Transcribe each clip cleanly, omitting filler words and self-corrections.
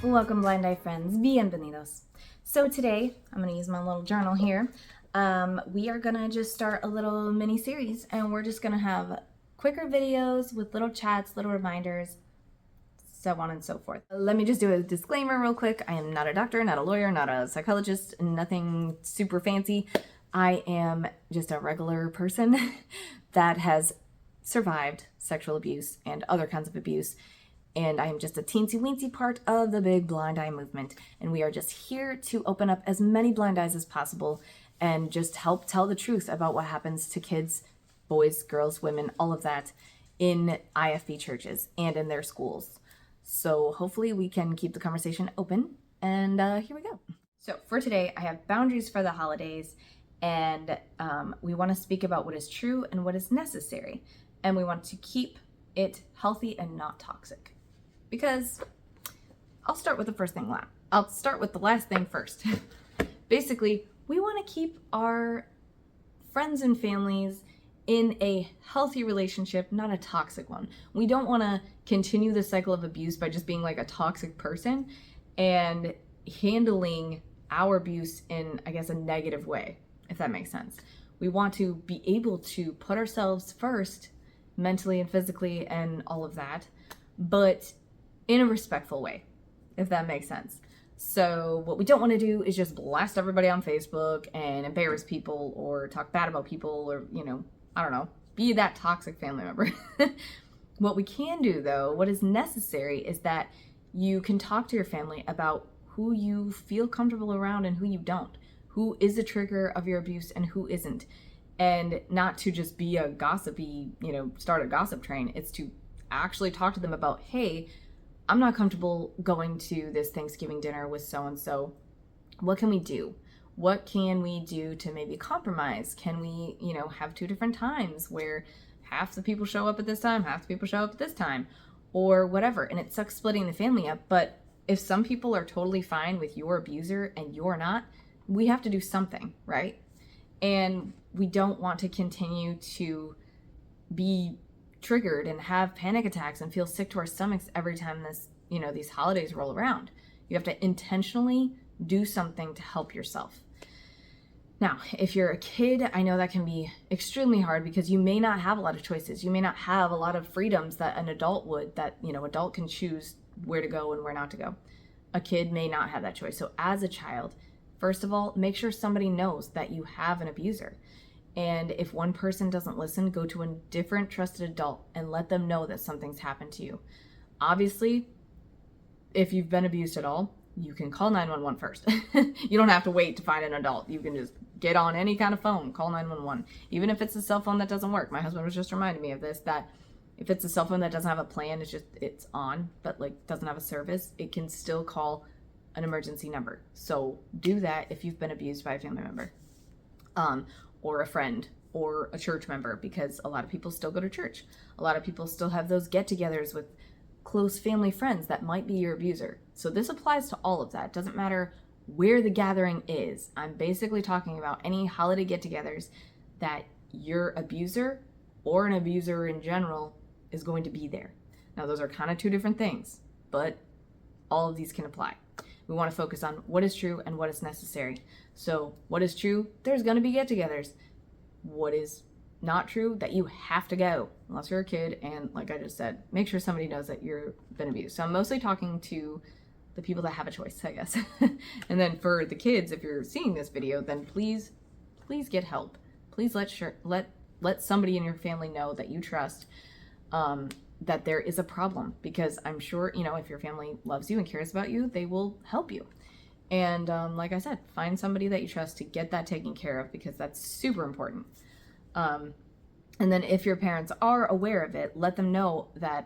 Welcome, Blind Eye friends. Bienvenidos. So today, I'm going to use my little journal here. We are going to just start a little mini series, and we're just going to have quicker videos with little chats, little reminders, so on and so forth. Let me just do a disclaimer real quick. I am not a doctor, not a lawyer, not a psychologist, nothing super fancy. I am just a regular person that has survived sexual abuse and other kinds of abuse. And I am just a teensy weensy part of the big blind eye movement. And we are just here to open up as many blind eyes as possible and just help tell the truth about what happens to kids, boys, girls, women, all of that in IFB churches and in their schools. So hopefully we can keep the conversation open. And here we go. So for today, I have boundaries for the holidays. And we want to speak about what is true and what is necessary. And we want to keep it healthy and not toxic. Because I'll start with the first thing last. I'll start with the last thing first. Basically, we want to keep our friends and families in a healthy relationship, not a toxic one. We don't want to continue the cycle of abuse by just being like a toxic person and handling our abuse in, I guess, a negative way, if that makes sense. We want to be able to put ourselves first, mentally and physically and all of that, but in a respectful way, if that makes sense. So what we don't want to do is just blast everybody on Facebook and embarrass people or talk bad about people or, I don't know, be that toxic family member. What we can do though, what is necessary is that you can talk to your family about who you feel comfortable around and who you don't, who is a trigger of your abuse and who isn't. And not to just be a gossipy, start a gossip train. It's to actually talk to them about, hey, I'm not comfortable going to this Thanksgiving dinner with so-and-so. What can we do? What can we do to maybe compromise? Can we, have two different times where half the people show up at this time, half the people show up at this time, or whatever. And it sucks splitting the family up. But if some people are totally fine with your abuser and you're not, we have to do something, right? And we don't want to continue to be triggered and have panic attacks and feel sick to our stomachs every time these holidays roll around. You have to intentionally do something to help yourself. Now, if you're a kid, I know that can be extremely hard because you may not have a lot of choices. You may not have a lot of freedoms that an adult would, that, adult can choose where to go and where not to go. A kid may not have that choice. So as a child, first of all, make sure somebody knows that you have an abuser. And if one person doesn't listen, go to a different trusted adult and let them know that something's happened to you. Obviously, if you've been abused at all, you can call 911 first. You don't have to wait to find an adult. You can just get on any kind of phone, call 911. Even if it's a cell phone that doesn't work. My husband was just reminding me of this, that if it's a cell phone that doesn't have a plan, it's on, but doesn't have a service, it can still call an emergency number. So do that if you've been abused by a family member. Or a friend or a church member, because a lot of people still go to church. A lot of people still have those get-togethers with close family friends that might be your abuser. So this applies to all of that. It doesn't matter where the gathering is. I'm basically talking about any holiday get-togethers that your abuser or an abuser in general is going to be there. Now, those are kind of two different things, but all of these can apply. We want to focus on what is true and what is necessary. So what is true? There's going to be get-togethers. What is not true? That you have to go, unless you're a kid. And like I just said, make sure somebody knows that you've been abused. So I'm mostly talking to the people that have a choice, I guess. And then for the kids, if you're seeing this video, then please get help. Please let somebody in your family know that you trust that there is a problem, because I'm sure, if your family loves you and cares about you, they will help you. And like I said, find somebody that you trust to get that taken care of, because that's super important. And then if your parents are aware of it, let them know the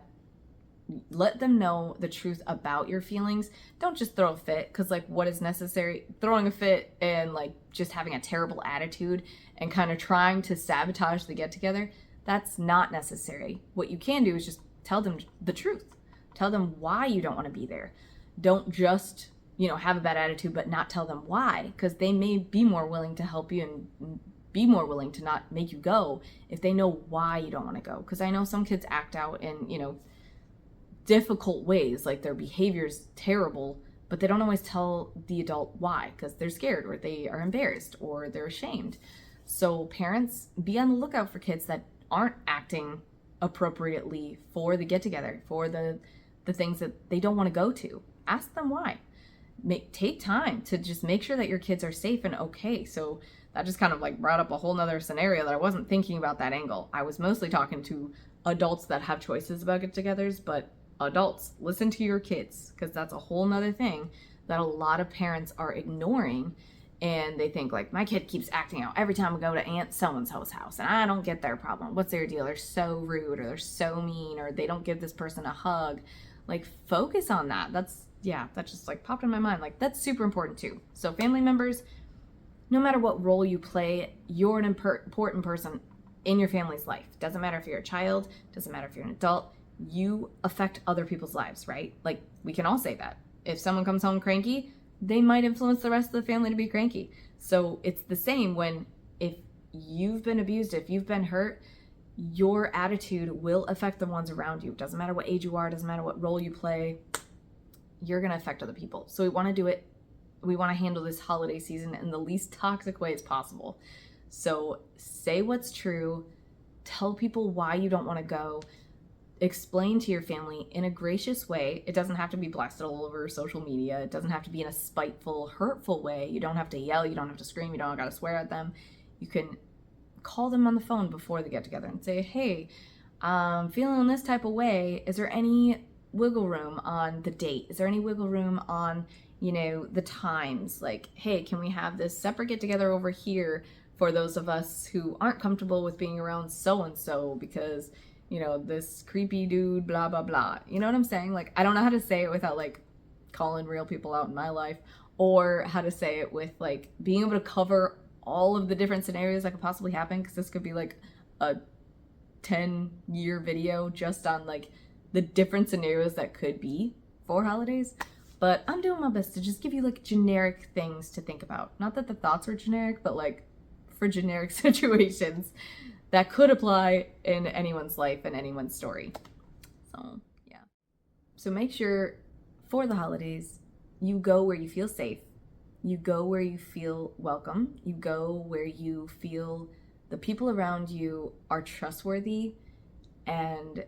truth about your feelings. Don't just throw a fit, because what is necessary? Throwing a fit and just having a terrible attitude and kind of trying to sabotage the get-together, that's not necessary. What you can do is just tell them the truth. Tell them why you don't want to be there. Don't just, have a bad attitude but not tell them why, because they may be more willing to help you and be more willing to not make you go if they know why you don't want to go. Because I know some kids act out in, difficult ways, like their behavior's terrible, but they don't always tell the adult why, because they're scared or they are embarrassed or they're ashamed. So parents, be on the lookout for kids that aren't acting appropriately for the get-together, for the things that they don't want to go to. Ask them why. Take time to just make sure that your kids are safe and okay. So that just kind of like brought up a whole nother scenario that I wasn't thinking about that angle. I was mostly talking to adults that have choices about get-togethers, but adults, listen to your kids, because that's a whole nother thing that a lot of parents are ignoring. And they think like, my kid keeps acting out every time I go to Aunt so-and-so's house and I don't get their problem. What's their deal? They're so rude or they're so mean or they don't give this person a hug. Like, focus on that. That just like popped in my mind. Like, that's super important too. So family members, no matter what role you play, you're an important person in your family's life. Doesn't matter if you're a child, doesn't matter if you're an adult, you affect other people's lives, right? Like, we can all say that. If someone comes home cranky, they might influence the rest of the family to be cranky. So it's the same when, if you've been abused, if you've been hurt, your attitude will affect the ones around you. Doesn't matter what age you are, doesn't matter what role you play, you're going to affect other people. So we want to handle this holiday season in the least toxic way as possible. So say what's true, tell people why you don't want to go, explain to your family in a gracious way. It doesn't have to be blasted all over social media. It doesn't have to be in a spiteful, hurtful way. You don't have to yell, you don't have to scream, you don't got to swear at them. You can call them on the phone before they get together and say, hey, I'm feeling this type of way. Is there any wiggle room on the date? Is there any wiggle room on, the times? Like, hey, can we have this separate get together over here for those of us who aren't comfortable with being around so-and-so because, this creepy dude, blah, blah, blah. You know what I'm saying? Like, I don't know how to say it without like calling real people out in my life, or how to say it with like being able to cover all of the different scenarios that could possibly happen, because this could be like a 10-year video just on like the different scenarios that could be for holidays. But I'm doing my best to just give you like generic things to think about. Not that the thoughts are generic, but like for generic situations that could apply in anyone's life and anyone's story. So yeah. So make sure for the holidays, you go where you feel safe. You go where you feel welcome. You go where you feel the people around you are trustworthy, and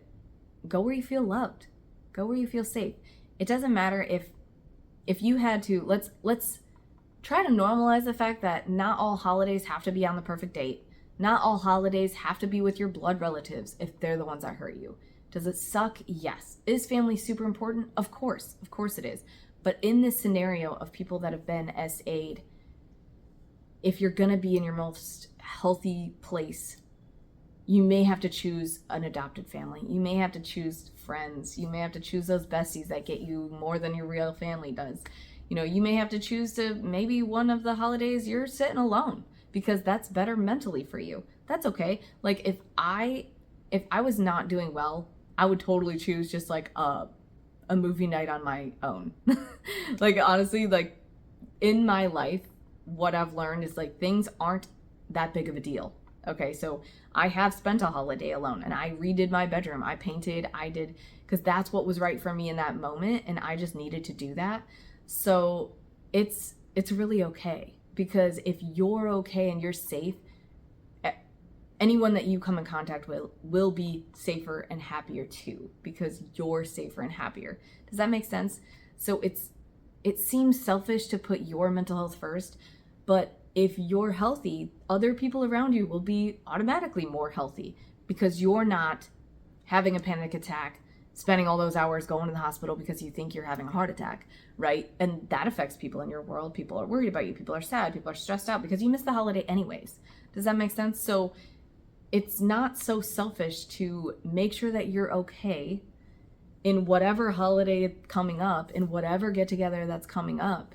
go where you feel loved. Go where you feel safe. It doesn't matter if you had to, let's try to normalize the fact that not all holidays have to be on the perfect date. Not all holidays have to be with your blood relatives if they're the ones that hurt you. Does it suck? Yes. Is family super important? Of course it is. But in this scenario of people that have been SA'd, if you're gonna be in your most healthy place, you may have to choose an adopted family. You may have to choose friends. You may have to choose those besties that get you more than your real family does. You may have to choose to, maybe one of the holidays you're sitting alone, because that's better mentally for you. That's okay. Like, if I was not doing well, I would totally choose just like a movie night on my own. Like, honestly, like in my life, what I've learned is like things aren't that big of a deal. Okay, so I have spent a holiday alone and I redid my bedroom. I painted, because that's what was right for me in that moment, and I just needed to do that. So it's really okay, because if you're okay and you're safe, anyone that you come in contact with will be safer and happier too, because you're safer and happier. Does that make sense? So it seems selfish to put your mental health first, but if you're healthy, other people around you will be automatically more healthy, because you're not having a panic attack, spending all those hours going to the hospital because you think you're having a heart attack, right? And that affects people in your world. People are worried about you. People are sad. People are stressed out because you missed the holiday anyways. Does that make sense? So it's not so selfish to make sure that you're okay in whatever holiday coming up, in whatever get together that's coming up.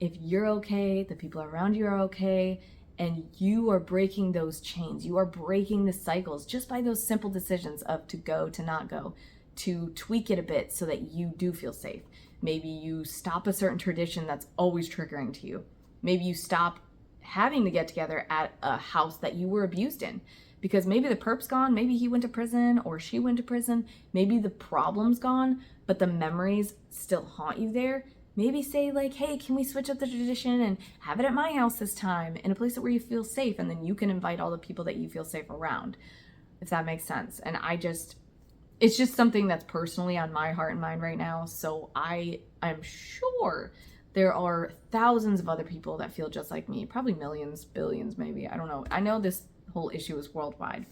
If you're okay, the people around you are okay, and you are breaking those chains, you are breaking the cycles just by those simple decisions of to go, to not go, to tweak it a bit so that you do feel safe. Maybe you stop a certain tradition that's always triggering to you. Maybe you stop having to get together at a house that you were abused in, because maybe the perp's gone, maybe he went to prison or she went to prison, maybe the problem's gone, but the memories still haunt you there. maybe say like, hey, can we switch up the tradition and have it at my house this time in a place where you feel safe, and then you can invite all the people that you feel safe around, if that makes sense. And it's just something that's personally on my heart and mind right now. So I'm sure there are thousands of other people that feel just like me, probably millions, billions, maybe. I don't know. I know this whole issue is worldwide,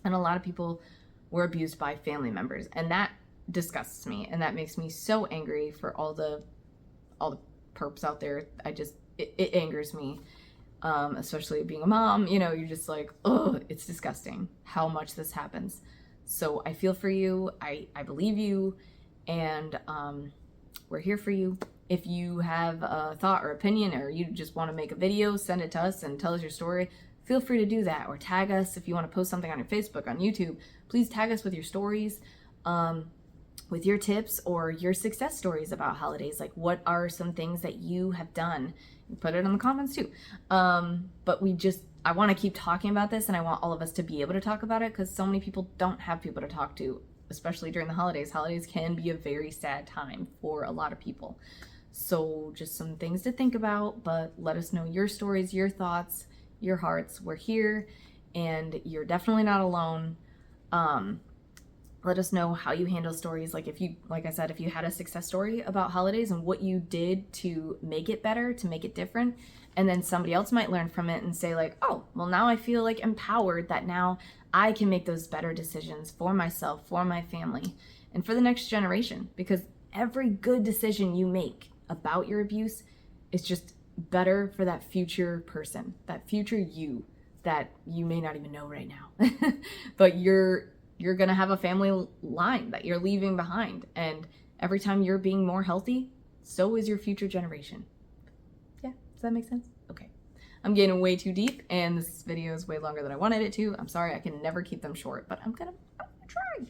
and a lot of people were abused by family members, and that disgusts me, and that makes me so angry for all the perps out there. It angers me, especially being a mom. You know, you're just like, oh, it's disgusting how much this happens. So I feel for you. I believe you, and we're here for you. If you have a thought or opinion, or you just want to make a video, send it to us and tell us your story. Feel free to do that, or tag us if you want to post something on your Facebook, on YouTube. Please tag us with your stories, with your tips or your success stories about holidays. Like, what are some things that you have done? Put it in the comments too. But I want to keep talking about this, and I want all of us to be able to talk about it, because so many people don't have people to talk to, especially during the holidays. Holidays can be a very sad time for a lot of people. So just some things to think about, but let us know your stories, your thoughts, your hearts. We're here, and you're definitely not alone. Let us know how you handle stories. Like I said, if you had a success story about holidays and what you did to make it better, to make it different, and then somebody else might learn from it and say like, oh, well, now I feel like empowered that now I can make those better decisions for myself, for my family, and for the next generation. Because every good decision you make about your abuse is just better for that future person, that future you that you may not even know right now. But you're going to have a family line that you're leaving behind. And every time you're being more healthy, so is your future generation. Yeah, does that make sense? Okay. I'm getting way too deep, and this video is way longer than I wanted it to. I'm sorry, I can never keep them short, but I'm gonna try.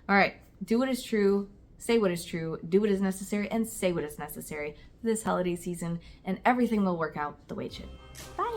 All right, do what is true, say what is true, do what is necessary, and say what is necessary for this holiday season, and everything will work out the way it should. Bye.